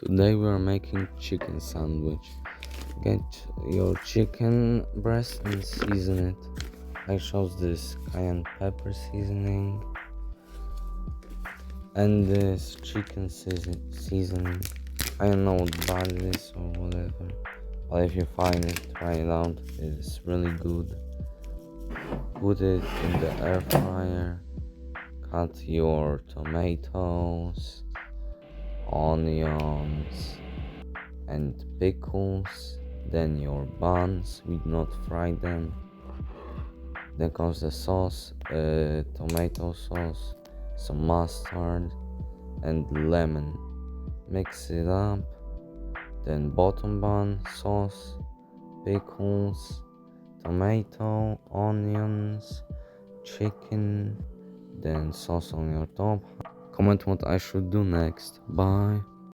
Today we are making chicken sandwich. Get your chicken breast and season it. I chose this cayenne pepper seasoning and this chicken seasoning. I don't know what brand it is or whatever, but if you find it, try it out. It's really good. Put it in the air fryer. Cut your tomatoes, onions, and pickles, then your buns, we do not fry them. Then comes the sauce, tomato sauce, some mustard, and lemon. Mix it up. Then bottom bun, sauce, pickles, tomato, onions, chicken, then sauce on your top. Comment what I should do next. Bye.